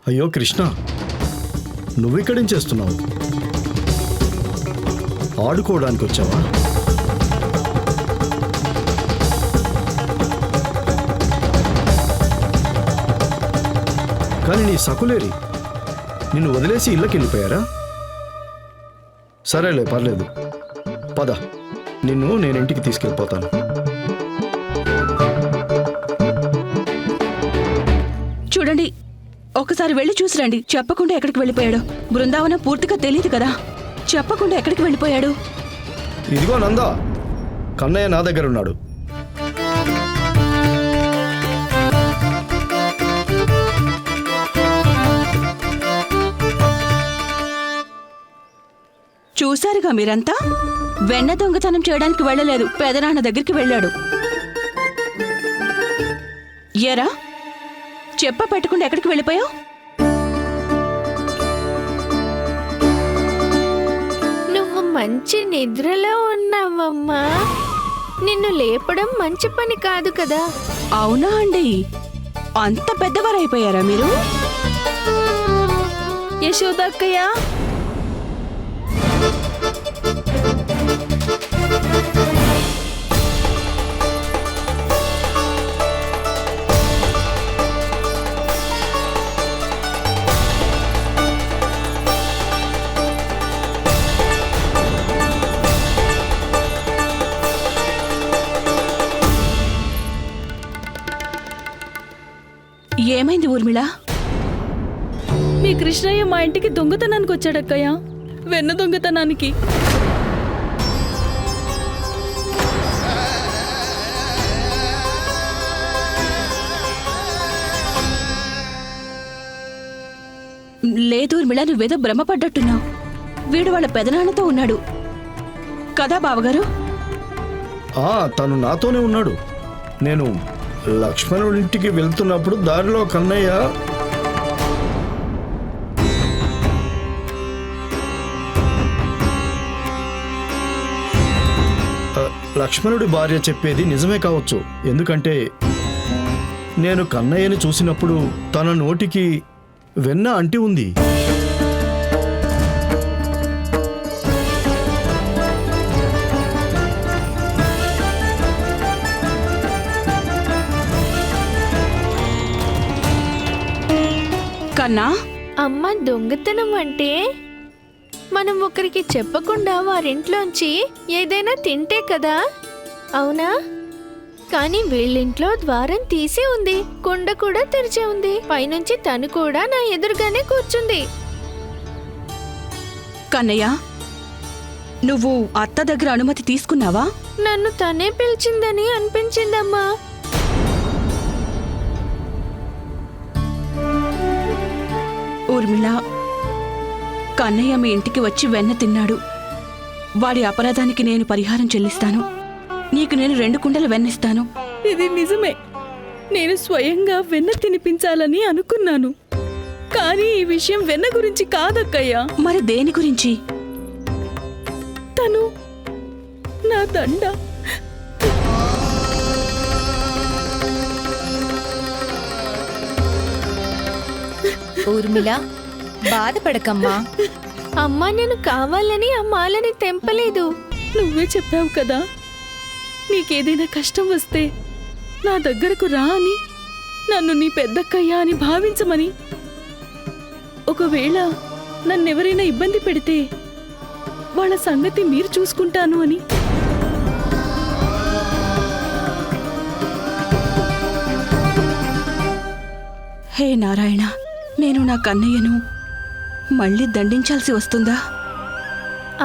అయ్యో కృష్ణ, నువ్విక్కడేం చేస్తున్నావు? ఆడుకోవడానికి వచ్చావా? కానీ నీ సకులేరి నిన్ను వదిలేసి ఇళ్ళకి వెళ్ళిపోయారా? సరేలే, పర్లేదు, పద, నిన్ను నేను ఇంటికి తీసుకెళ్ళిపోతాను. చూడండి, ఒకసారి వెళ్ళి చూసిరండి. చెప్పకుండా ఎక్కడికి వెళ్ళిపోయాడు? బృందావనం పూర్తిగా తెలియదు కదా, చెప్పకుండా ఎక్కడికి వెళ్ళిపోయాడు? ఇదిగో నందా, కన్నయ్య నా దగ్గర ఉన్నాడు. చూశారుగా మీరంతా, వెన్న దొంగతనం చేయడానికి వెళ్ళలేదు, పెదనాన్న దగ్గరికి వెళ్ళాడు. ఏరా, చెప్ప పెట్టకుండా ఎక్కడికి వెళ్ళిపోయావు? నువ్వు మంచి నిద్రలో ఉన్నావమ్మా. నిన్ను లేపడం మంచి పని కాదు కదా. అవునా అండి, అంత పెద్దవారైపోయారా మీరు? యశోదక్కయ్య, ఏమైంది ఊర్మిళ? మీ కృష్ణయ్య మా ఇంటికి దొంగతనానికి వచ్చాడక్కయ్య, వెన్న దొంగతనానికి. లేదు ఊర్మిళ, నువ్వేదో భ్రమపడ్డట్టున్నావు. వీడు వాళ్ళ పెదనాన్నతో ఉన్నాడు కదా బావగారు? తను నాతోనే ఉన్నాడు. నేను లక్ష్మణుడి ఇంటికి వెళ్తున్నప్పుడు దారిలో కన్నయ్య లక్ష్మణుడి భార్య చెప్పేది నిజమే కావచ్చు. ఎందుకంటే నేను కన్నయ్యని చూసినప్పుడు తన నోటికి వెన్న అంటి ఉంది. కన్నా, అమ్మ, దొంగతనం అంటే మనం ఒకరికి చెప్పకుండా వారింట్లోంచి ఏదైనా తింటే కదా, అవునా? కానీ వీళ్ళింట్లో ద్వారం తీసే ఉంది, కుండ కూడా తెరిచే ఉంది, పైనుంచి తను కూడా నా ఎదురుగానే కూర్చుంది. కన్నయ్య, నువ్వు అత్త దగ్గర అనుమతి తీసుకున్నావా? నన్ను తనే పిలిచిందని అనిపించిందమ్మా. ఊర్మిళ, కన్నయ్య మీ ఇంటికి వచ్చి వెన్న తిన్నాడు. వాడి అపరాధానికి నేను పరిహారం చెల్లిస్తాను. నీకు నేను 2 కుండలు వెన్నిస్తాను. ఇది నిజమే, నేను స్వయంగా వెన్న తినిపించాలని అనుకున్నాను. కానీ ఈ విషయం వెన్న గురించి కాదక్కయ్య. మరి దేని గురించి? తను నా దండ. ఊర్మిళ, బాధపడకమ్మా. అమ్మా, నేను కావాలని ఆ మాలని తెంపలేదు. నువ్వే చెప్పావు కదా, నీకేదైనా కష్టం వస్తే నా దగ్గరకు రా అని, నన్ను నీ పెద్దక్కయ్య అని భావించమని. ఒకవేళ నన్నెవరైనా ఇబ్బంది పెడితే వాళ్ళ సంగతి మీరు చూసుకుంటాను అని. హే నారాయణ, నేను నా కన్నయ్యను మళ్ళీ దండించాల్సి వస్తుందా?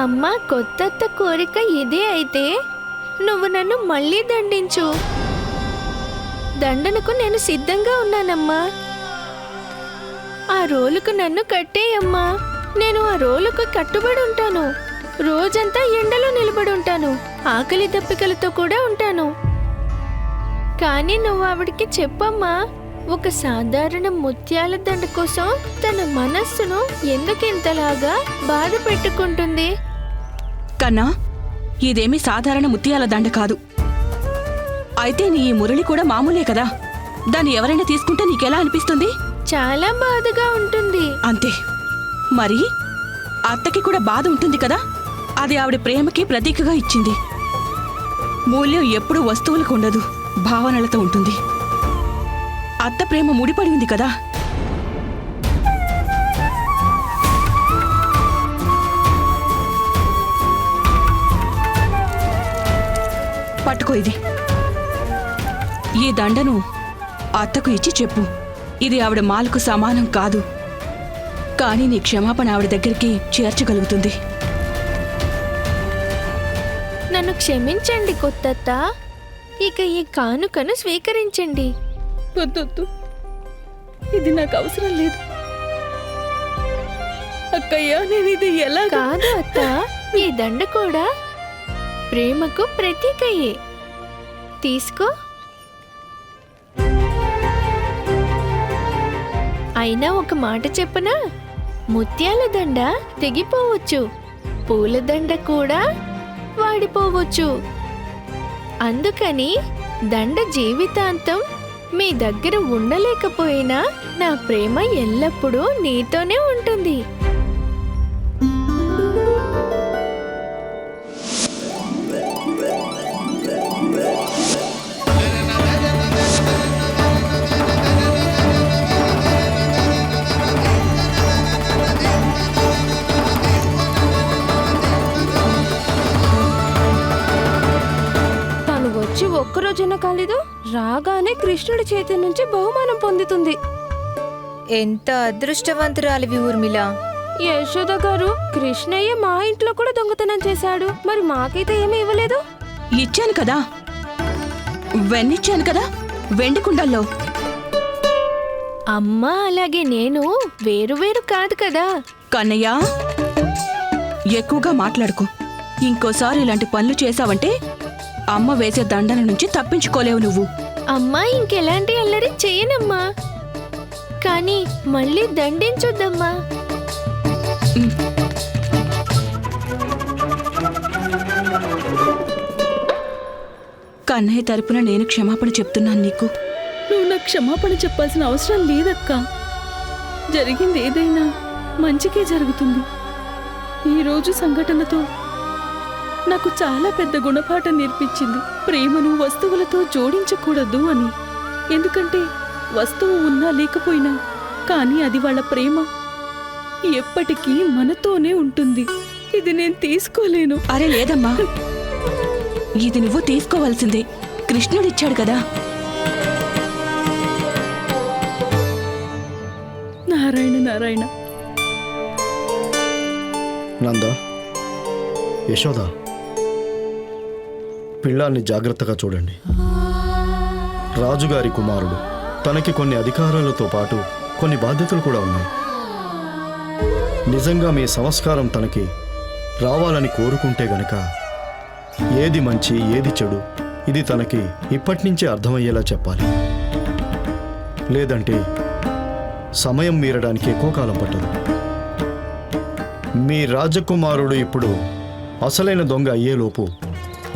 అమ్మా, కొత్త కోరిక ఇదే అయితే నువ్వు నన్ను మళ్ళీ దండించు. దండనకు నేను సిద్ధంగా ఉన్నానమ్మా. ఆ రోలుకు నన్ను కట్టేయమ్మా. నేను ఆ రోలుకు కట్టుబడి ఉంటాను. రోజంతా ఎండలో నిలబడి ఉంటాను. ఆకలి దప్పికలతో కూడా ఉంటాను. కానీ నువ్వు ఆవిడికి చెప్పమ్మా, ఒక సాధారణ ముత్యాల దండ కోసం తన మనస్సును ఎందుకింతలాగా బాధ పెట్టుకుంటుంది? కన్నా, ఇదేమీ సాధారణ ముత్యాల దండ కాదు. అయితే నీ ఈ మురళి కూడా మామూలే కదా. దాన్ని ఎవరైనా తీసుకుంటే నీకెలా అనిపిస్తుంది? చాలా బాధగా ఉంటుంది. అంతే. మరి అత్తకి కూడా బాధ ఉంటుంది కదా, అది ఆవిడ ప్రేమకి ప్రతీకగా ఇచ్చింది. మూల్యం ఎప్పుడూ వస్తువులకు ఉండదు, భావనలతో ఉంటుంది. అత్త ప్రేమ ముడిపడి ఉంది కదా. పట్టుకో ఇది. ఈ దండను అత్తకు ఇచ్చి చెప్పు, ఇది ఆవిడ మాలకు సమానం కాదు, కానీ నీ క్షమాపణ ఆవిడ దగ్గరికి చేర్చగలుగుతుంది. నన్ను క్షమించండి కొత్తత్త. ఇక ఈ కానుకను స్వీకరించండి. వద్దొద్దు, ఇది నాకు అవసరం లేదు. అక్కయ్య, నేను ఇది ఎలా కాదు అత్త, ఈ దండ కూడా ప్రేమకు ప్రతీకయే. తీసుకో. అయినా ఒక మాట చెప్పనా, ముత్యాల దండ తెగిపోవచ్చు, పూల దండ కూడా వాడిపోవచ్చు. అందుకని దండ జీవితాంతం మీ దగ్గర ఉండలేకపోయినా నా ప్రేమ ఎల్లప్పుడూ నీతోనే ఉంటుంది. ఒక్కరోజైనా కాలేదు, రాగానే కృష్ణుడి చేతి నుంచి బహుమానం పొందుతుంది. ఎంత అదృష్టవంతురాలివి ఊర్మిళ. యశోద గారు, కృష్ణయ్య మా ఇంట్లో కూడా దొంగతనం చేశాడు, మరి మాకైతే ఏమీ ఇవ్వలేదు. ఇచ్చాను కదా, వెన్నిచ్చాను కదా, వెండి కుండల్లో. అమ్మా, అలాగే నేను వేరు కాదు కదా. కన్నయ్య, ఎక్కువగా మాట్లాడుకో. ఇంకోసారి ఇలాంటి పనులు చేశావంటే అమ్మ వేసే దండన నుంచి తప్పించుకోలేవు నువ్వు. అమ్మా, ఇంకెలాంటి అల్లరి చేయనమ్మా, కానీ మళ్ళీ దండించొద్దమ్మా. కన్నయ్య తరపున నేను క్షమాపణ చెప్తున్నాను నీకు. నువ్వు నాకు క్షమాపణ చెప్పాల్సిన అవసరం లేదక్క. జరిగింది ఏదైనా మంచికే జరుగుతుంది. ఈరోజు సంఘటనతో నాకు చాలా పెద్ద గుణపాఠం నేర్పించింది. ప్రేమను వస్తువులతో జోడించకూడదు అని. ఎందుకంటే వస్తువు ఉన్నా లేకపోయినా కానీ అది వాళ్ళ ప్రేమ ఎప్పటికీ మనతోనే ఉంటుంది. ఇది నేను తీసుకోలేను. అరే లేదమ్మా, ఇది నువ్వు తీసుకోవాల్సిందే. కృష్ణుడిచ్చాడు కదా. నారాయణ నారాయణ. నంద, యశోద, పిల్లాన్ని జాగ్రత్తగా చూడండి. రాజుగారి కుమారుడు, తనకి కొన్ని అధికారాలతో పాటు కొన్ని బాధ్యతలు కూడా ఉన్నాయి. నిజంగా మీ సంస్కారం తనకి రావాలని కోరుకుంటే గనక ఏది మంచి ఏది చెడు ఇది తనకి ఇప్పటి నుంచే అర్థమయ్యేలా చెప్పాలి. లేదంటే సమయం మీరడానికి ఎక్కువ కాలం పట్టదు. మీ రాజకుమారుడు ఇప్పుడు అసలైన దొంగ అయ్యేలోపు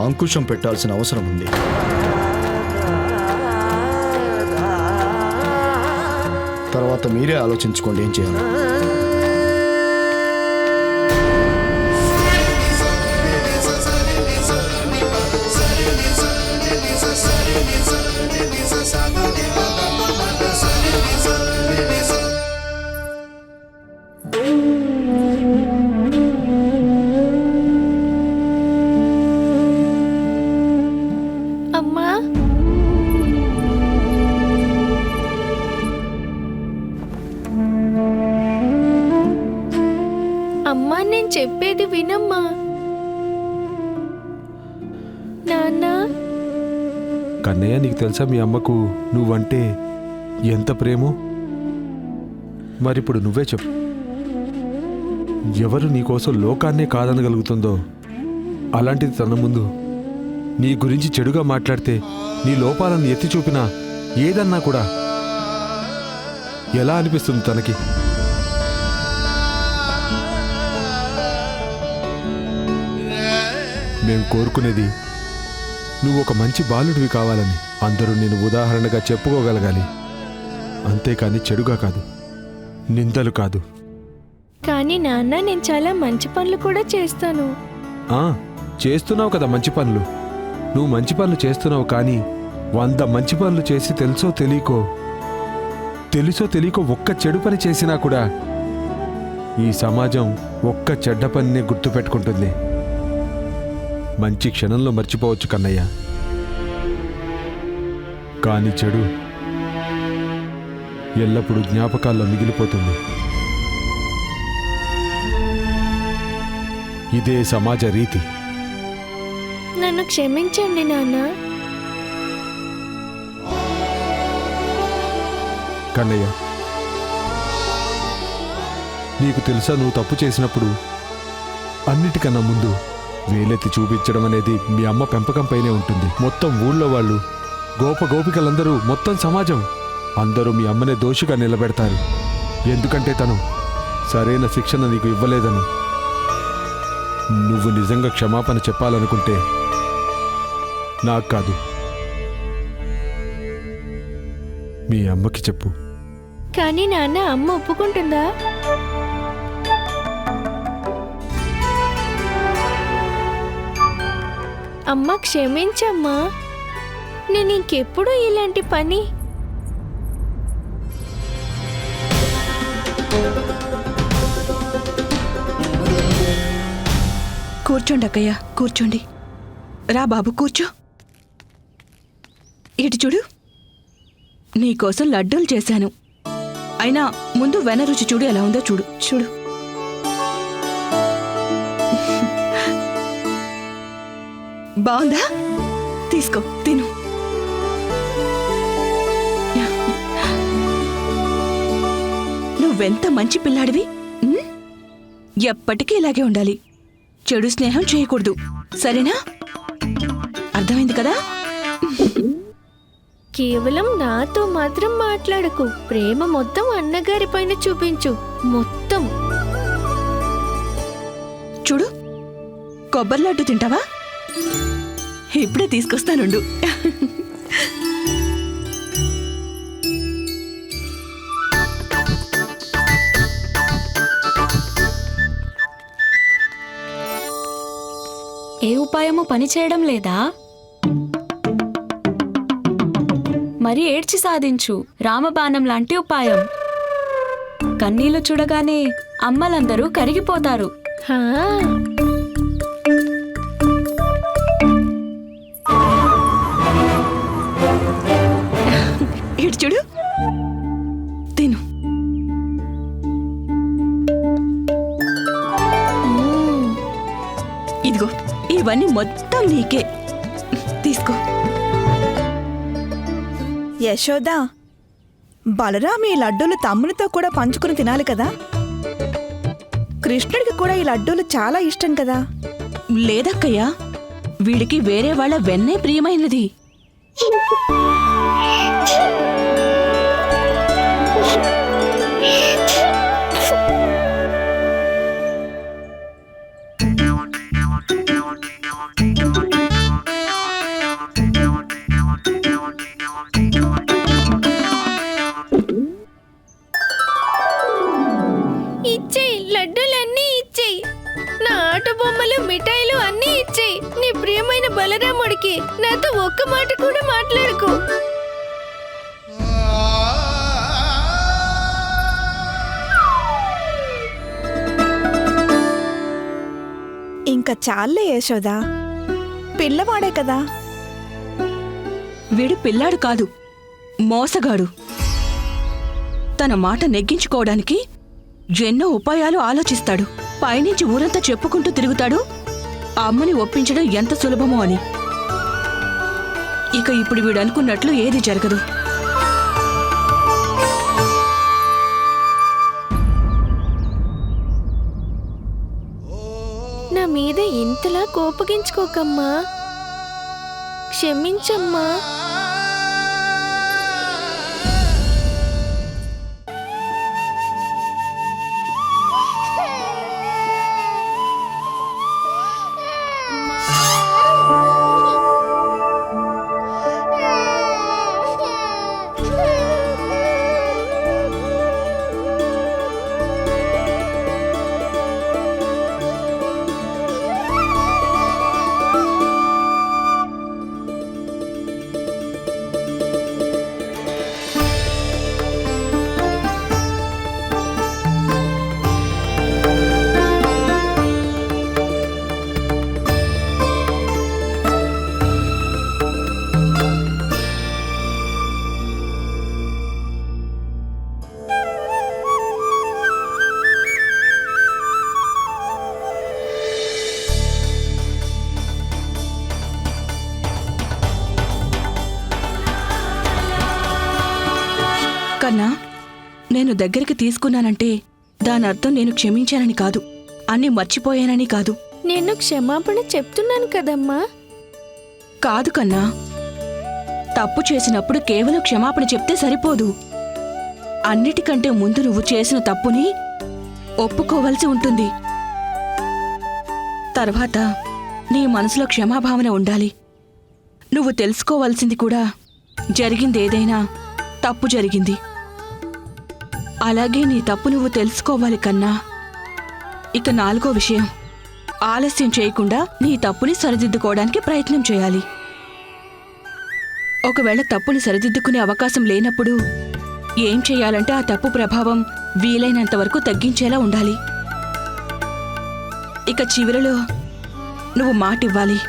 అంకుశం పెట్టాల్సిన అవసరం ఉంది. తర్వాత మీరే ఆలోచించుకోండి ఏం చేయాలి. అమ్మా, అమ్మా, నేను చెప్పేది వినమ్మా. నాన్న, కన్నయ్య, నీకు తెలుసా మీ అమ్మకు నువ్వంటే ఎంత ప్రేమో? మరిప్పుడు నువ్వే చెప్పు, ఎవరు నీకోసం లోకాన్నే కాదనగలుగుతుందో అలాంటిది తన ముందు నీ గురించి చెడుగా మాట్లాడితే, నీ లోపాలను ఎత్తి చూపినా ఏదన్నా కూడా ఎలా అనిపిస్తుంది తనకి? మేం కోరుకునేది నువ్వు ఒక మంచి బాలుడివి కావాలని. అందరూ నేను ఉదాహరణగా చెప్పుకోగలగాలి. అంతేకాని చెడుగా కాదు, నిందలు కాదు. కానీ నాన్న నేను చాలా మంచి పనులు కూడా చేస్తాను. ఆ, చేస్తున్నావు కదా మంచి పనులు. నువ్వు మంచి పనులు చేస్తున్నావు, కానీ 100 మంచి పనులు చేసి తెలుసో తెలియకో ఒక్క చెడు పని చేసినా కూడా ఈ సమాజం ఒక్క చెడ్డ పనినే గుర్తుపెట్టుకుంటుంది. మంచి క్షణంలో మర్చిపోవచ్చు కన్నయ్య, కానీ చెడు ఎల్లప్పుడూ జ్ఞాపకాల్లో మిగిలిపోతుంది. ఇదే సమాజ రీతి. నన్ను క్షమించండి నాన్న. కన్నయ్య, నీకు తెలుసా, నువ్వు తప్పు చేసినప్పుడు అన్నిటికన్నా ముందు వేలెత్తి చూపించడం అనేది మీ అమ్మ పెంపకం పైనే ఉంటుంది. మొత్తం ఊళ్ళో వాళ్ళు, గోపికలందరూ, మొత్తం సమాజం అందరూ మీ అమ్మనే దోషిగా నిలబెడతారు. ఎందుకంటే తను సరైన శిక్షణ నీకు ఇవ్వలేదని. నువ్వు నిజంగా క్షమాపణ చెప్పాలనుకుంటే నాకు కాదు, మీ అమ్మకి చెప్పు. కానీ నాన్న, అమ్మ ఒప్పుకుంటుందా? అమ్మ క్షమించమ్మా, నేను ఇంకెప్పుడు ఇలాంటి పని. కూర్చోండి అక్కయ్య, కూర్చోండి. రా బాబు, కూర్చో. ఇటు చూడు, నీకోసం లడ్డూలు చేశాను. అయినా ముందు వెన రుచి చూడు, ఎలా ఉందో చూడు. చూడు, బాగుందా? తీసుకో, తిను. నువ్వెంత మంచి పిల్లాడివి. ఎప్పటికీ ఇలాగే ఉండాలి. చెడు స్నేహం చేయకూడదు, సరేనా? అర్థమైంది కదా? కేవలం నాతో మాత్రం మాట్లాడకు. ప్రేమ మొత్తం అన్నగారి పైన చూపించు. మొత్తం. చూడు, కొబ్బరి లడ్డు తింటావా? ఇప్పుడే తీసుకొస్తానుండు. ఏ ఉపాయము పనిచేయడం లేదా? మరి ఏడ్చి సాధించు, రామబాణం లాంటి ఉపాయం. కన్నీళ్లు చూడగానే అమ్మలందరూ కరిగిపోతారు. హా, ఇటు చూడు, తిను. ఇదిగో, ఇవన్నీ మొత్తం నీకే. తీసుకో. యశోదా, బలరాం ఈ లడ్డూలు తమ్మునితో కూడా పంచుకుని తినాలి కదా. కృష్ణుడికి కూడా ఈ లడ్డూలు చాలా ఇష్టం కదా. లేదక్కయ్యా, వీడికి వేరే వాళ్ళ వెన్నే ప్రియమైనది. ఇచ్చేయి, లడ్డూలన్నీ ఇచ్చేయి. నా ఆట బొమ్మలు, మిఠాయిలు అన్నీ ఇచ్చేయి. నీ ప్రియమైన బలరాముడికి నాతో ఒక్క మాట కూడా మాట్లాడుకో. ఇంకా చాలే యశోదా, పిల్లవాడే కదా. వీడు పిల్లాడు కాదు, మోసగాడు. తన మాట నెగ్గించుకోవడానికి ఎన్నో ఉపాయాలు ఆలోచిస్తాడు. పైనుంచి ఊరంతా చెప్పుకుంటూ తిరుగుతాడు ఆ అమ్మని ఒప్పించడం ఎంత సులభమో అని. ఇక ఇప్పుడు వీడు అనుకున్నట్లు ఏది జరగదు. నా మీద ఇంతలా కోపగించుకోకమ్మా, క్షమించమ్మా. కన్నా నేను దగ్గరికి తీసుకున్నానంటే దాని అర్థం నేను క్షమించానని కాదు, అన్నీ మర్చిపోయానని కాదు. నేను క్షమాపణ చెప్తున్నాను కదమ్మా. కాదు కన్నా, తప్పు చేసినప్పుడు కేవలం క్షమాపణ చెప్తే సరిపోదు. అన్నిటికంటే ముందు నువ్వు చేసిన తప్పుని ఒప్పుకోవలసి ఉంటుంది. తర్వాత నీ మనసులో క్షమాభావన ఉండాలి. నువ్వు తెలుసుకోవాల్సింది కూడా జరిగిందేదైనా తప్పు జరిగింది. అలాగే నీ తప్పు నువ్వు తెలుసుకోవాలి కన్నా. ఇక 4వ విషయం, ఆలస్యం చేయకుండా నీ తప్పుని సరిదిద్దుకోవడానికి ప్రయత్నం చేయాలి. ఒకవేళ తప్పుని సరిదిద్దుకునే అవకాశం లేనప్పుడు ఏం చేయాలంటే ఆ తప్పు ప్రభావం వీలైనంత వరకు తగ్గించేలా ఉండాలి. ఇక చివరిలో నువ్వు మాటివ్వాలి,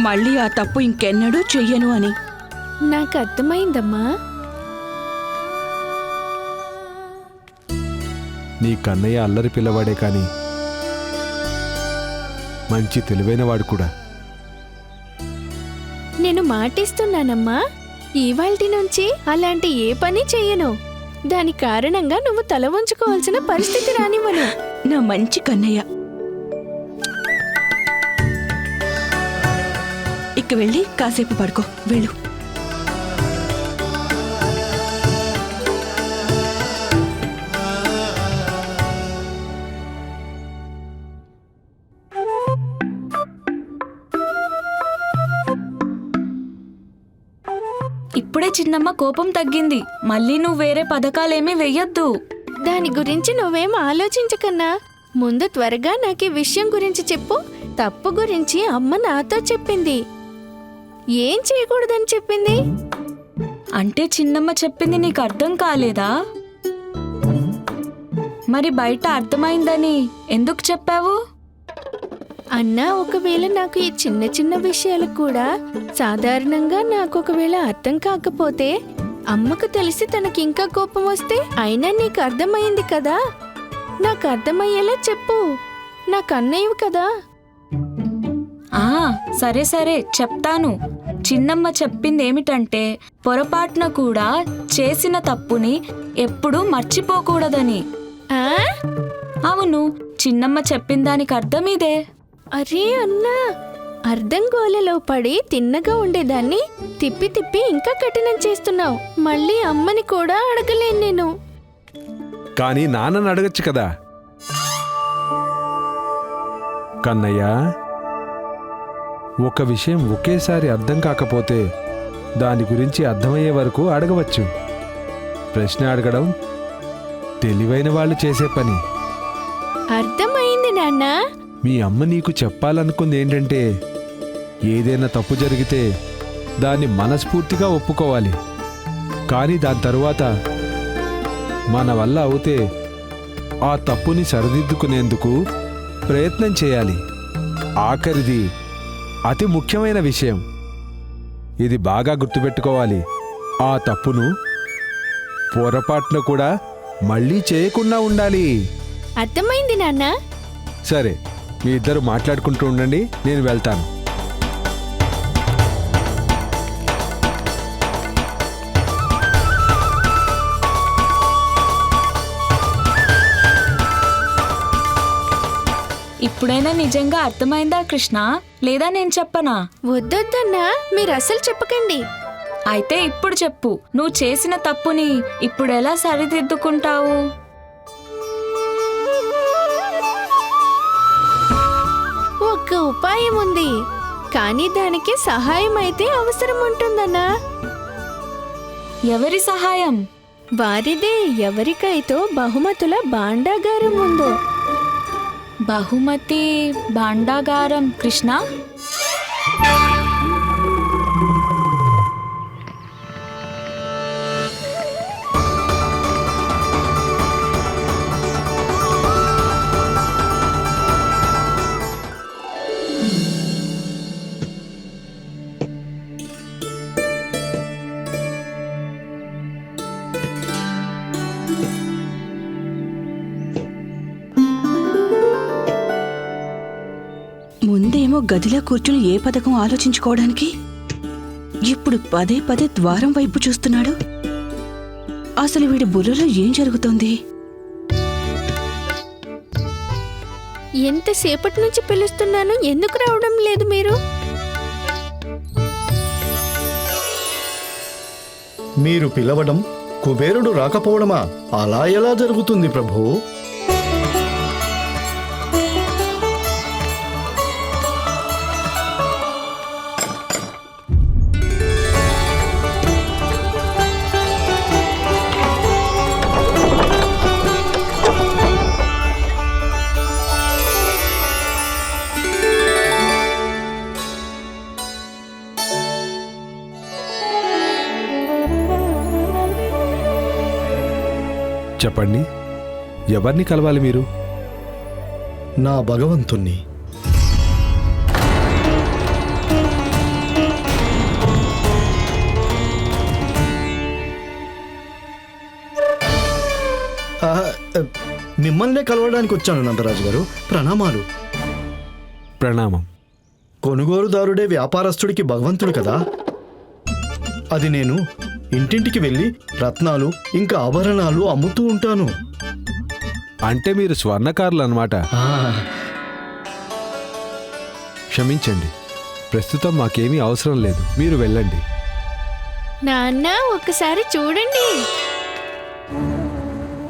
మళ్ళీ ఆ తప్పు ఇంకెన్నడూ చెయ్యను అని. నాకు అర్థమైందమ్మా. నీ కన్నయ్య అల్లరి పిల్లవాడే కాని మంచి తెలివైనవాడు కూడా. నేను మాటిస్తున్నానమ్మా, ఇవాల్టి నుంచి అలాంటి ఏ పని చెయ్యను. దాని కారణంగా నువ్వు తల వంచుకోవాల్సిన పరిస్థితి రానివ్వను. నా మంచి కన్నయ్య. ఇక వెళ్ళి కాసేపు పడుకో, వెళ్ళు. ఇప్పుడే చిన్నమ్మ కోపం తగ్గింది. మళ్ళీ నువ్వు వేరే పథకాలేమీ వెయ్యొద్దు. దాని గురించి నువ్వేం ఆలోచించకన్నా, ముందు త్వరగా నాకు ఈ విషయం గురించి చెప్పు. తప్పు గురించి అమ్మ నాతో చెప్పింది. ఏం చేయకూడదని చెప్పింది? అంటే చిన్నమ్మ చెప్పింది నీకు అర్థం కాలేదా? మరి బయట అర్థమైందని ఎందుకు చెప్పావు? అన్నా, ఒకవేళ నాకు ఈ చిన్న చిన్న విషయాలు కూడా సాధారణంగా నాకు ఒకవేళ అర్థం కాకపోతే అమ్మకు తెలిసి తనకి ఇంకా కోపం వస్తే, అయినా నీకు అర్థమైంది కదా, నాకు అర్థమయ్యేలా చెప్పు. నాకు అన్నయ్యవు కదా. సరే సరే చెప్తాను. చిన్నమ్మ చెప్పింది ఏమిటంటే పొరపాటున కూడా చేసిన తప్పుని ఎప్పుడూ మర్చిపోకూడదని. అవును, చిన్నమ్మ చెప్పిన దానికి అర్థం ఇదే. అరే అన్నా, అర్థం గోలలో పడి తిన్నగా ఉండేదాన్ని తిప్పి తిప్పి ఇంకా కఠినం చేస్తున్నావు. మళ్ళీ అమ్మని కూడా అడగలేను నేను. కానీ నాన్నని అడగచ్చు కదా. కన్నయ్య, ఒక విషయం ఒకేసారి అర్థం కాకపోతే దాని గురించి అర్థమయ్యే వరకు అడగవచ్చు. ప్రశ్న అడగడం తెలివైన వాళ్ళు చేసే పని. అర్థమైంది నాన్న. మీ అమ్మ నీకు చెప్పాలనుకుంది ఏంటంటే, ఏదైనా తప్పు జరిగితే దాన్ని మనస్ఫూర్తిగా ఒప్పుకోవాలి. కానీ దాని తరువాత మన వల్ల అవుతే ఆ తప్పుని సరిదిద్దుకునేందుకు ప్రయత్నం చేయాలి. ఆఖరిది అతి ముఖ్యమైన విషయం. ఇది బాగా గుర్తుపెట్టుకోవాలి. ఆ తప్పును పొరపాటున కూడా మళ్ళీ చేయకుండా ఉండాలి. అర్థమైంది నాన్న. సరే, మీ ఇద్దరు మాట్లాడుకుంటూ ఉండండి, నేను వెళ్తాను. ఇప్పుడైనా నిజంగా అర్థమైందా కృష్ణ, లేదా నేను చెప్పనా? వద్దొద్దన్నా, మీరు అసలు చెప్పకండి. అయితే ఇప్పుడు చెప్పు, నువ్వు చేసిన తప్పుని ఇప్పుడు ఎలా సరిదిద్దుకుంటావు? ఒక్క ఉపాయం ఉంది, కానీ దానికి సహాయం అయితే అవసరం ఉంటుందన్నా. ఎవరి సహాయం? వారిదే. ఎవరికైతే బహుమతుల భాండాగారం ఉందో. బహుమతి భాండాగారం కృష్ణ? ముందేమో గదిలో కూర్చుని ఏ పథకం ఆలోచించుకోవడానికి, ఇప్పుడు పదే పదే ద్వారం వైపు చూస్తున్నాడు. అసలు వీడి బుర్రలో ఏం జరుగుతోంది? ఎంతసేపటి నుంచి పిలుస్తున్నాను, ఎందుకు రావడం లేదు మీరు? మీరు పిలవడం, కుబేరుడు రాకపోవడమా? అలా ఎలా జరుగుతుంది ప్రభు? చెప్పండి, ఎవరిని కలవాలి మీరు? నా భగవంతుణ్ణి. మిమ్మల్నే కలవడానికి వచ్చాను నందరాజు గారు. ప్రణామాలు. ప్రణామం. కొనుగోలుదారుడే వ్యాపారస్తుడికి భగవంతుడు కదా. అది నేను ఇంటింటికి వెళ్ళి రత్నాలు ఇంకా ఆభరణాలు అమ్ముతూ ఉంటాను. అంటే మీరు స్వర్ణకారులు అన్నమాట. క్షమించండి, ప్రస్తుతం మాకేమీ అవసరం లేదు, మీరు వెళ్ళండి. నాన్న, ఒక్కసారి చూడండి.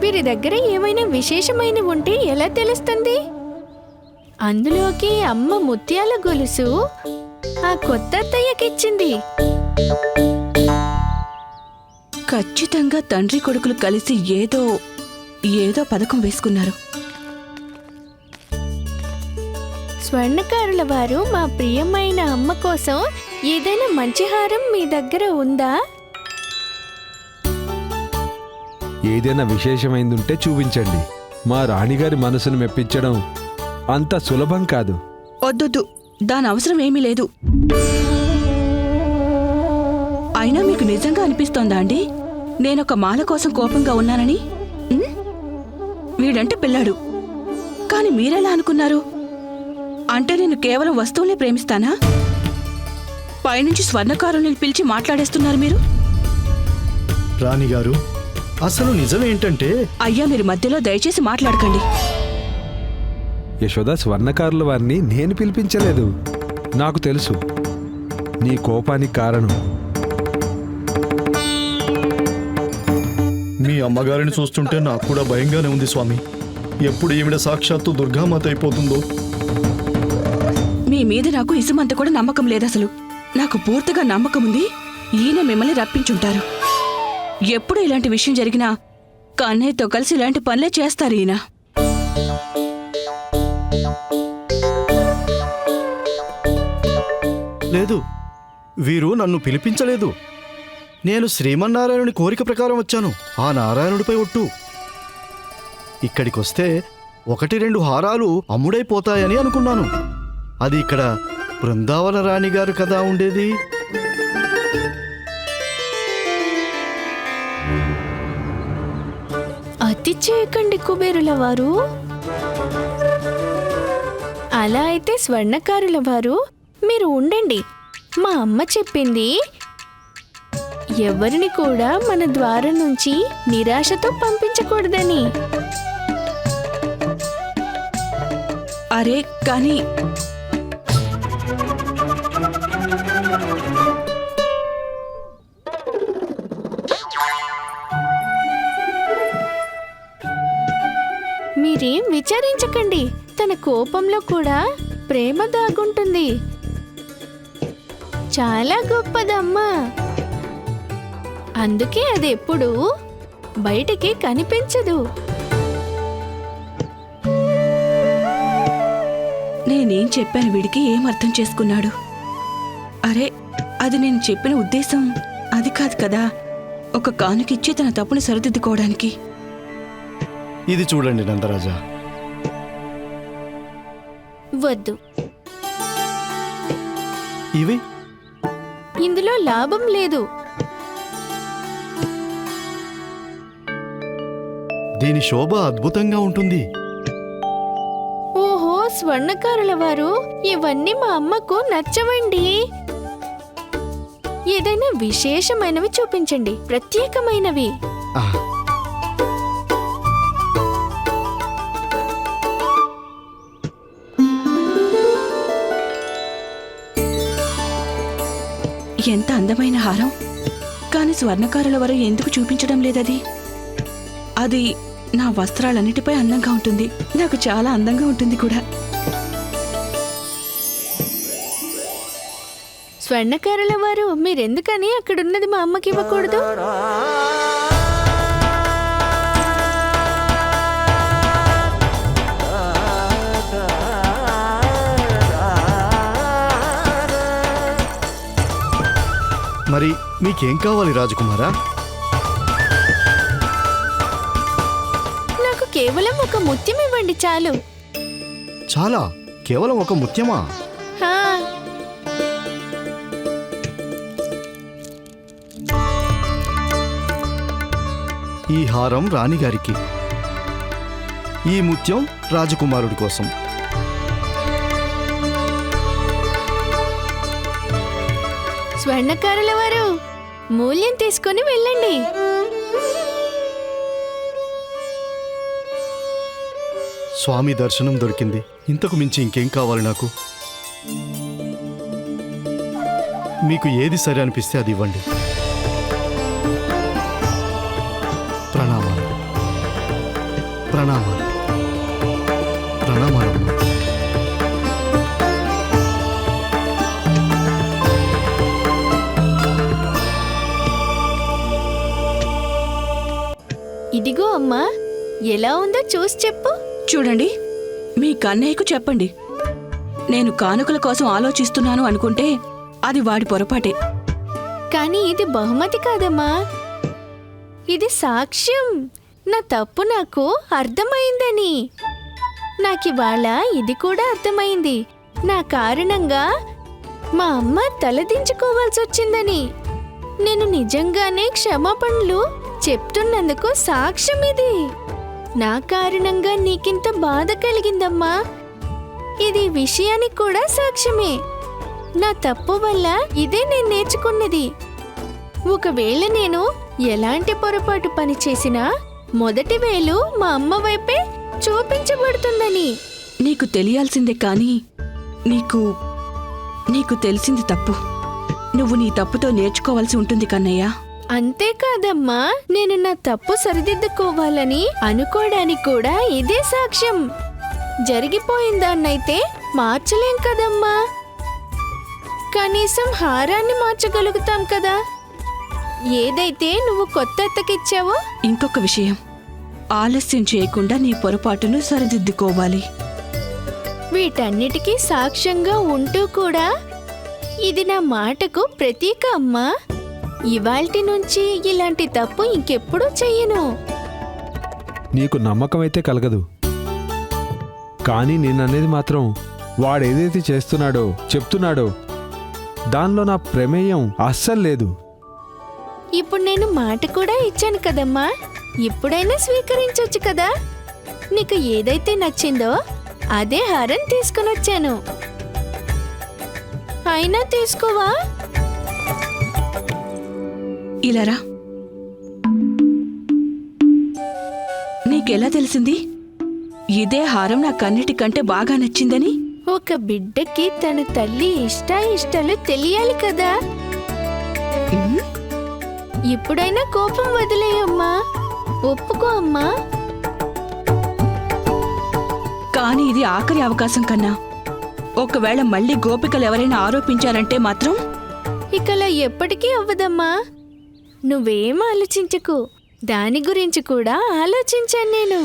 వీరి దగ్గర ఏమైనా విశేషమైనవి ఉంటే ఎలా తెలుస్తుంది? అందులోకి అమ్మ ముత్యాల గొలుసు ఆ కొత్త అత్తయ్యకిచ్చింది. ఖచ్చితంగా తండ్రి కొడుకులు కలిసి ఏదో పథకం వేసుకున్నారు. స్వర్ణకారుల వారు, మా ప్రియమైన అమ్మ కోసం ఏదైనా మంచి హారం మీ దగ్గర ఉందా? ఏదైనా విశేషమైందుంటే చూపించండి. మా రాణిగారి మనసును మెప్పించడం అంత సులభం కాదు. వద్దొద్దు, దాని అవసరం ఏమీ లేదు. అయినా మీకు నిజంగా అనిపిస్తోందా అండి నేనొక మాల కోసం కోపంగా ఉన్నానని? వీడంటే పిల్లాడు, కాని మీరెలా అనుకున్నారు? అంటే నేను కేవలం వస్తువులే ప్రేమిస్తానా? పైనుంచి స్వర్ణకారుల్ని పిలిచి మాట్లాడేస్తున్నారు మీరు. రాణిగారు, అసలు నిజమేంటంటే... అయ్యా, మీరు మధ్యలో దయచేసి మాట్లాడకండి. యశోద, స్వర్ణకారుల వారిని నేను పిలిపించలేదు. నాకు తెలుసు నీ కోపానికి కారణం. మీ అమ్మగారిని చూస్తుంటే నాకు కూడా భయంగానే ఉంది స్వామి. ఎప్పుడు ఈవిడ సాక్షాత్తు దుర్గామాత అయిపోతుందో. మీ మీద నాకు ఇసుమంత కూడా నమ్మకం లేదు. అసలు నాకు పూర్తిగా నమ్మకం ఉంది, ఈయన మిమ్మల్ని రప్పించుంటారు. ఎప్పుడు ఇలాంటి విషయం జరిగినా కన్నయ్యతో కలిసి ఇలాంటి పనులే చేస్తారు ఈయన. లేదు, వీరు నన్ను పిలిపించలేదు. నేను శ్రీమన్నారాయణుని కోరిక ప్రకారం వచ్చాను. ఆ నారాయణుడిపై ఒట్టు. ఇక్కడికొస్తే 1-2 హారాలు అమ్ముడైపోతాయని అనుకున్నాను. అది ఇక్కడ బృందావన రాణి గారు కదా ఉండేది. అతి చేయకండి కుబేరుల వారు. అలా అయితే స్వర్ణకారుల వారు, మీరు ఉండండి. మా అమ్మ చెప్పింది, ఎవరిని కూడా మన ద్వారం నుంచి నిరాశతో పంపించకూడదని. అరే కానీ మీరేం విచారించకండి. తన కోపంలో కూడా ప్రేమ దాగుంటుంది. చాలా గొప్పదమ్మా. అందుకే అది ఎప్పుడూ బయటికి కనిపించదు. నేనేం చెప్పాను వీడికి ఏం అర్థం చేసుకున్నాడు? అరే, అది నేను చెప్పిన ఉద్దేశం అది కాదు కదా. ఒక కానుకిచ్చి తన తప్పుని సరిదిద్దుకోవడానికి. ఇది చూడండి నందరాజా. వద్దు, ఇవి ఇందులో లాభం లేదు. దీని శోభ అద్భుతంగా ఉంటుంది. ఓహో, స్వర్ణకారుల వారు, ఇవన్నీ మా అమ్మకు నచ్చవండి. ఏదైనా విశేషమైనవి చూపించండి, ప్రత్యేకమైనవి. ఆ, ఎంత అందమైన హారం, కానీ స్వర్ణకారుల వారు ఎందుకు చూపించడం లేదది? అది నా వస్త్రాలన్నిటిపై అందంగా ఉంటుంది, నాకు చాలా అందంగా ఉంటుంది కూడా. స్వర్ణకారుల వారు మీరెందుకని అక్కడున్నది మా అమ్మకి ఇవ్వకూడదు? మరి మీకేం కావాలి రాజకుమారా? నాకు కేవలం ఒక ముత్యం ఇవ్వండి చాలు. చాలా? కేవలం ఒక ముత్యమా? హా, ఈ హారం రాణిగారికి, ఈ ముత్యం రాజకుమారుడి కోసం. స్వర్ణకారుల వారు మూల్యం తీసుకొని వెళ్ళండి. స్వామి దర్శనం దొరికింది, ఇంతకు మించి ఇంకేం కావాలి నాకు? మీకు ఏది సరి అనిపిస్తే అది ఇవ్వండి. ప్రణామాలు, ప్రణామాలు, ప్రణామాలు. ఇదిగో అమ్మా, ఎలా ఉందో చూసి చెప్పు. చూడండి, మీ కన్నయ్యకు చెప్పండి. నేను కానుకల కోసం ఆలోచిస్తున్నాను అనుకుంటే అది వాడి పొరపాటే. కానీ ఇది బహుమతి కాదమ్మా, ఇది సాక్ష్యం. నా తప్పు నాకు అర్థమైందని. నాకివాళ ఇది కూడా అర్థమైంది. నా కారణంగా మా అమ్మ తలదించుకోవాల్సి వచ్చిందని. నేను నిజంగానే క్షమాపణలు చెప్తున్నందుకు సాక్ష్యం ఇది. నా కారణంగా నీకింత బాధ కలిగిందమ్మా, ఇది విషయానికి కూడా సాక్ష్యమే. నా తప్పు వల్ల ఇదే నేను నేర్చుకున్నది. ఒకవేళ నేను ఎలాంటి పొరపాటు పని చేసినా మొదటి వేలు మా అమ్మ వైపే చూపించబడుతుందని. నీకు తెలియాల్సిందే, కానీ నీకు తెలిసింది తప్పు. నువ్వు నీ తప్పుతో నేర్చుకోవాల్సి ఉంటుంది కన్నయ్య. అంతేకాదమ్మా, నేను నా తప్పు సరిదిద్దుకోవాలని అనుకోవడానికి కూడా ఇదే సాక్ష్యం. జరిగిపోయిందాన్నైతే మార్చలేం కదమ్మా, కనీసం హారాన్ని మార్చగలుగుతాం కదా. ఏదైతే నువ్వు కొత్త అత్తకిచ్చావో. ఇంకొక విషయం, ఆలస్యం చేయకుండా నీ పొరపాటును సరిదిద్దుకోవాలి. వీటన్నిటికీ సాక్ష్యంగా ఉంటూ కూడా ఇది నా మాటకు ప్రతీక అమ్మా. ఇవాల్టి నుంచి ఇలాంటి తప్పు ఇంకెప్పుడూ చెయ్యను. నీకు నమ్మకమైతే కలగదు, కానీ నేననేది మాత్రం వాడేదైతే చేస్తున్నాడో చెప్తున్నాడో దానిలో నా ప్రమేయం అస్సలు లేదు. ఇప్పుడు నేను మాట కూడా ఇచ్చాను కదమ్మా, ఇప్పుడైనా స్వీకరించొచ్చు కదా. నీకు ఏదైతే నచ్చిందో అదే హారం తీసుకునొచ్చాను. అయినా తీసుకోవా? ఇలారా, నీకెలా తెలిసింది ఇదే హారం నాకన్నిటికంటే బాగా నచ్చిందని? ఒక బిడ్డకి తన తల్లి ఇష్టాలు తెలియాలి కదా. ఇప్పుడైనా కోపం వదిలేయమ్మా, ఒప్పుకో అమ్మా. కానీ ఇది ఆఖరి అవకాశం కన్నా. ఒకవేళ మళ్ళీ గోపికలు ఎవరైనా ఆరోపించారంటే మాత్రం ఇకలా ఎప్పటికీ అవ్వదమ్మా. నువ్వేం ఆలోచించకు, దాని గురించి కూడా ఆలోచించాను నేను.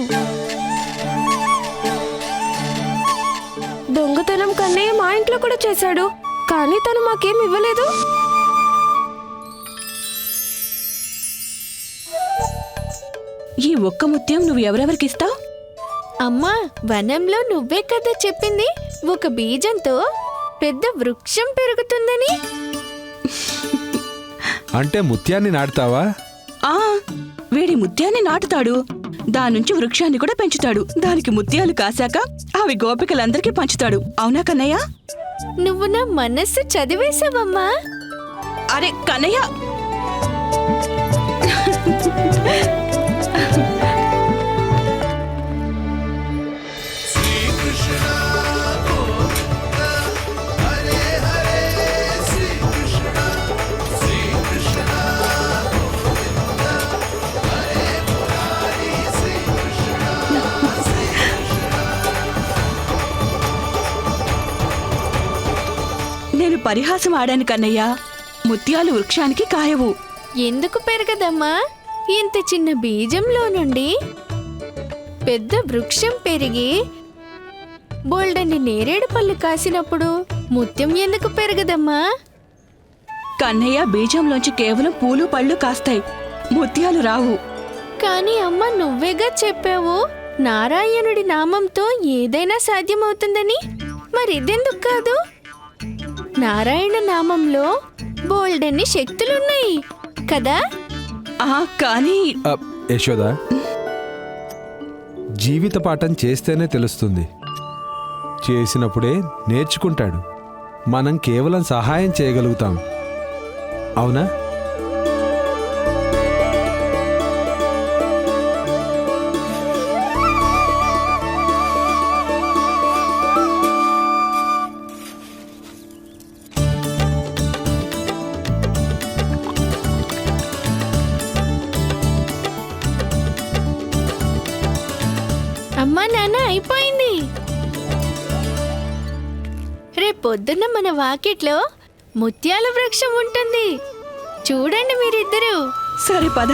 దొంగతనం కన్నయ్య మా ఇంట్లో కూడా చేశాడు, కానీ తను మాకేం ఇవ్వలేదు. ఈ ఒక్క ముత్యం నువ్వు ఎవరెవరికిస్తావు? అమ్మా, వనంలో నువ్వే కదా చెప్పింది ఒక బీజంతో పెద్ద వృక్షం పెరుగుతుందని. అంటే ముత్యాన్ని నాటుతావా? ఆ, వీడి ముత్యాన్ని నాటుతాడు, దాని నుంచి వృక్షాన్ని కూడా పెంచుతాడు. దానికి ముత్యాలు కాశాక అవి గోపికలందరికీ పంచుతాడు. అవునా కన్నయ్య? నువ్వు నా మనస్సు చదివేశావమ్మా. అరే కన్నయ్య! పరిహాసం ఆడాను కన్నయ్య. ముత్యాలు వృక్షానికి కాయవు. ఎందుకు పెరగదమ్మా? ఇంత చిన్న బీజంలో నుండి పెద్ద వృక్షం పెరిగి బోల్డన్ని నేరేడు పళ్ళు కాసినప్పుడు ముత్యం ఎందుకు పెరగదమ్మా? కన్నయ్య, బీజంలోంచి కేవలం పూలు పళ్ళు కాస్తాయి, ముత్యాలు రావు. కానీ అమ్మ, నువ్వేగా చెప్పావు నారాయణుడి నామంతో ఏదైనా సాధ్యమవుతుందని. మరిదెందుకు కాదు? నారాయణ నామంలో బోల్డన్ని శక్తులున్నాయి కదా. కానీ యశోద, జీవిత పాఠం చేస్తేనే తెలుస్తుంది, చేసినప్పుడే నేర్చుకుంటాడు. మనం కేవలం సహాయం చేయగలుగుతాం, అవునా? అమ్మా నాన్న, అయిపోయింది. రేపొద్దున్న మన వాకిట్లో ముత్యాల వృక్షం ఉంటుంది. చూడండి మీరిద్దరూ. సరే పద.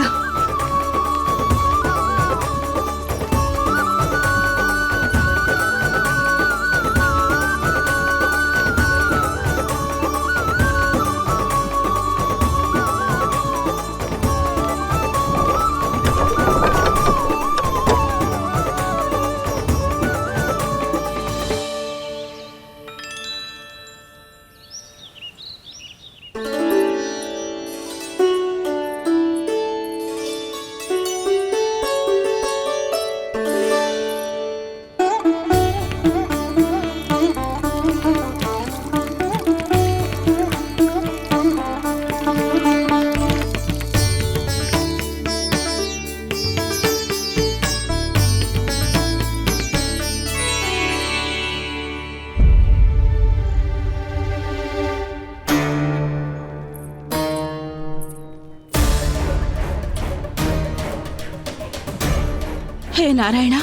హే నారాయణ,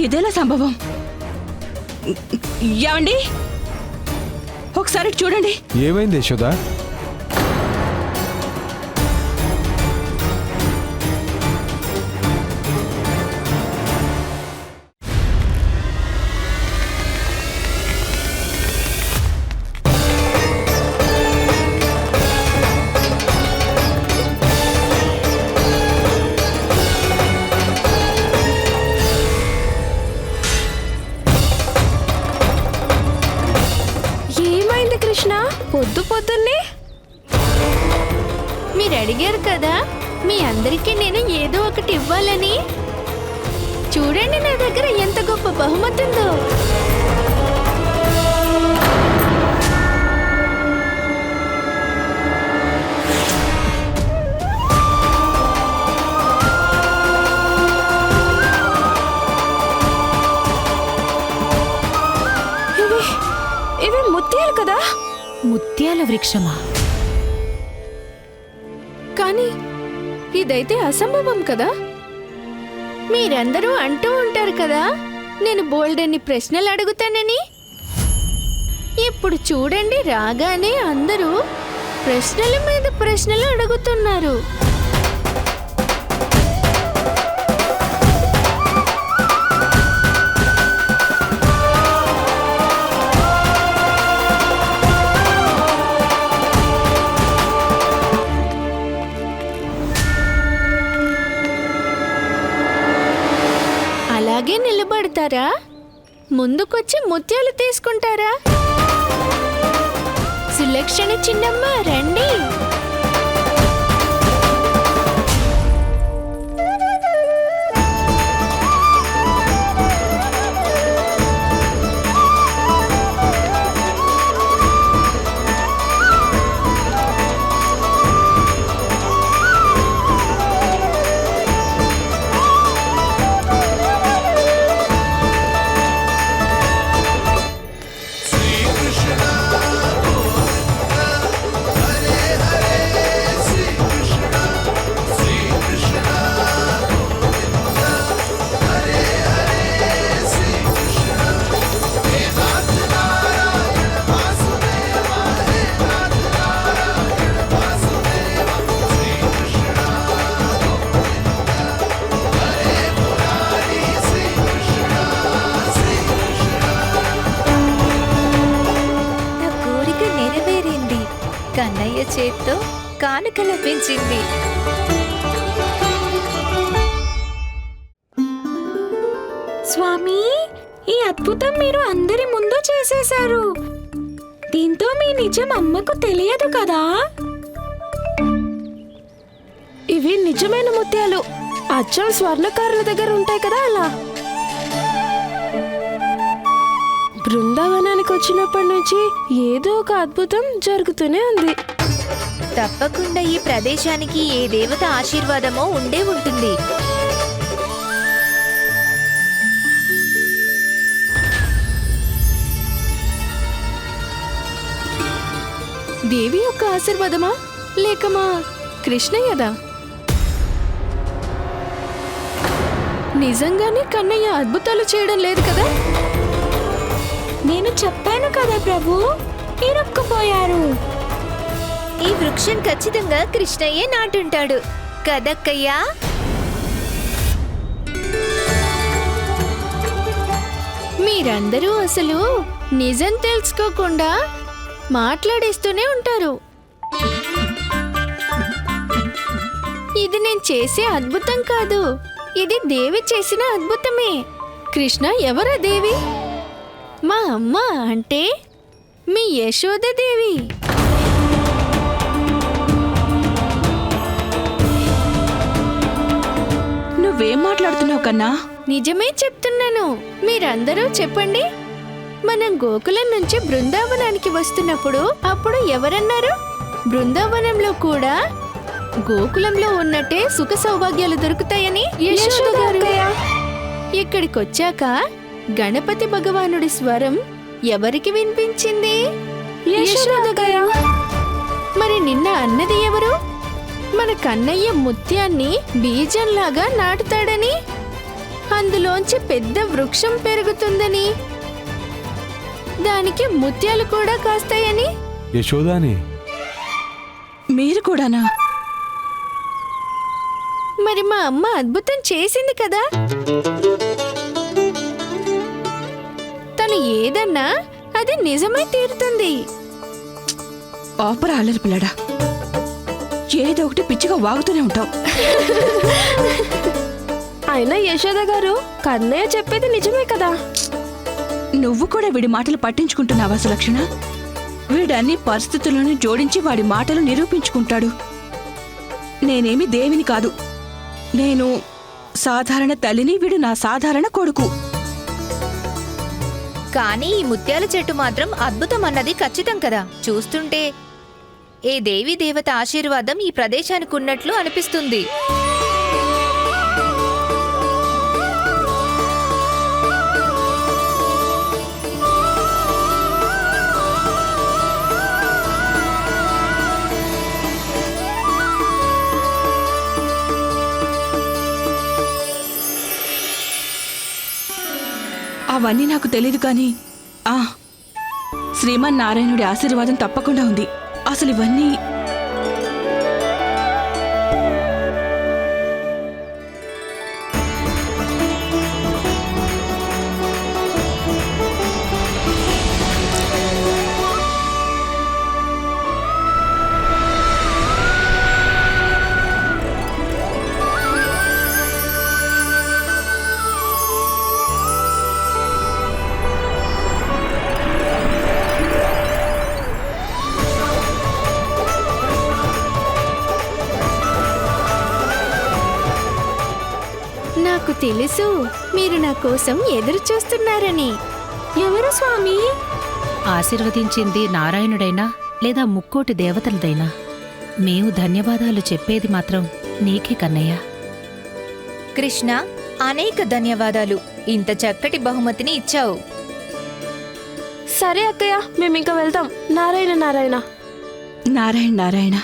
ఇదేలా సంభవం? ఏమండి, ఒకసారి చూడండి. ఏమైంది యశోద? ఏమైంది కృష్ణ? పొద్దు పొద్దున్నే మీరు అడిగారు కదా మీ అందరికీ నేను ఏదో ఒకటి ఇవ్వాలని. చూడండి నా దగ్గర ఎంత గొప్ప బహుమతి ఉందో. ఇవి ముత్యాలు కదా? ముత్యాల వృక్షమా? కానీ ఇదైతే అసంభవం కదా. మీరందరూ అంటూ ఉంటారు కదా నేను బోల్డన్ని ప్రశ్నలు అడుగుతానని. ఇప్పుడు చూడండి, రాగానే అందరూ ప్రశ్నల మీద ప్రశ్నలు అడుగుతున్నారు. అలాగే నిలబడతారా? ముందుకొచ్చి ముత్యాలు తీసుకుంటారా? సులక్షణ చిన్నమ్మ, రండి. Hare Hare కన్నయ్య చేత్తో కానుక లభించింది. స్వామి, ఈ అద్భుతం మీరు అందరి ముందు చేసేశారు. దీంతో మీ నిజం అమ్మకు తెలియదు కదా? ఇవి నిజమైన ముత్యాలు. అచ్చం స్వర్ణకారుల దగ్గర ఉంటాయి కదా అలా. బృందావనానికి వచ్చినప్పటి నుంచి ఏదో ఒక అద్భుతం జరుగుతూనే ఉంది. తప్పకుండా ఈ ప్రదేశానికి ఏ దేవత ఆశీర్వాదమో ఉండే ఉంటుంది. దేవి యొక్క ఆశీర్వాదమా లేక మా కృష్ణయ్యదా? నిజంగానే కన్నయ్య అద్భుతాలు చేయడం లేదు కదా? నేను చెప్పాను కదా ప్రభు, ఇరుక్కుపోయారు. ఈ వృక్షం ఖచ్చితంగా కృష్ణయ్యే నాటుంటాడు కదక్కయ్యా. మీరందరూ అసలు నిజం తెలుసుకోకుండా మాట్లాడేస్తూనే ఉంటారు. ఇది నేను చేసే అద్భుతం కాదు, ఇది దేవి చేసిన అద్భుతమే. కృష్ణ ఎవరా దేవి? మా అమ్మ, అంటే మీ యశోద దేవి. నువ్వేం మాట్లాడుతున్నావు కన్నా? నిజమే చెప్తున్నాను. మీరందరూ చెప్పండి, మనం గోకులం నుంచి బృందావనానికి వస్తున్నప్పుడు అప్పుడు ఎవరన్నారు? బృందావనంలో కూడా గోకులంలో ఉన్నట్టే సుఖ సౌభాగ్యాలు దొరుకుతాయని యశోద గారు. ఇక్కడికొచ్చాక గణపతి భగవానుడి స్వరం ఎవరికి వినిపించింది? యశోద గారు. మరి నిన్న అన్నది ఎవరు? మన కన్నయ్య ముత్యాన్ని బీజంలాగా నాటుతాడని, అందులోంచి పెద్ద వృక్షం పెరుగుతుందని, దానికి ముత్యాలు కూడా కాస్తాయని. యశోదాని, మీరు కూడానా? మరి మా అమ్మ అద్భుతం చేసింది కదా. తను ఏదన్నా అది నిజమై తీరుతుంది. ఆపరా అల్లరి పిల్లడా, ఏదో ఒకటి పిచ్చిగా వాగుతూనే ఉంటావు. అయినా యశోద గారు, కన్నయ్య చెప్పేది నిజమే కదా. నువ్వు కూడా వీడి మాటలు పట్టించుకుంటున్నావా సులక్షణ? వీడన్ని పరిస్థితులను జోడించి వాడి మాటలు నిరూపించుకుంటాడు. నేనేమి దేవిని కాదు, నేను సాధారణ తల్లిని, వీడు నా సాధారణ కొడుకు. కానీ ఈ ముత్యాల చెట్టు మాత్రం అద్భుతం అన్నది ఖచ్చితం కదా. చూస్తుంటే ఏ దేవీ దేవత ఆశీర్వాదం ఈ ప్రదేశానికి ఉన్నట్లు అనిపిస్తుంది. అవన్నీ నాకు తెలీదు, కానీ శ్రీమన్నారాయణుడి ఆశీర్వాదం తప్పకుండా ఉంది. అసలు ఇవన్నీ నాకు తెలుసు మీరు నా కోసం ఎదురు చూస్తున్నారని. ఎవరు స్వామి? ఆశీర్వదించింది నారాయణుడైనా లేదా ముక్కోటి దేవతలదైనా మేము ధన్యవాదాలు చెప్పేది మాత్రం నీకే కన్నయ్య. కృష్ణ, అనేక ధన్యవాదాలు. ఇంత చక్కటి బహుమతిని ఇచ్చావు. సరే అక్కయ్య, మేమింక వెళ్తాం. నారాయణ నారాయణ. నారాయణ నారాయణ.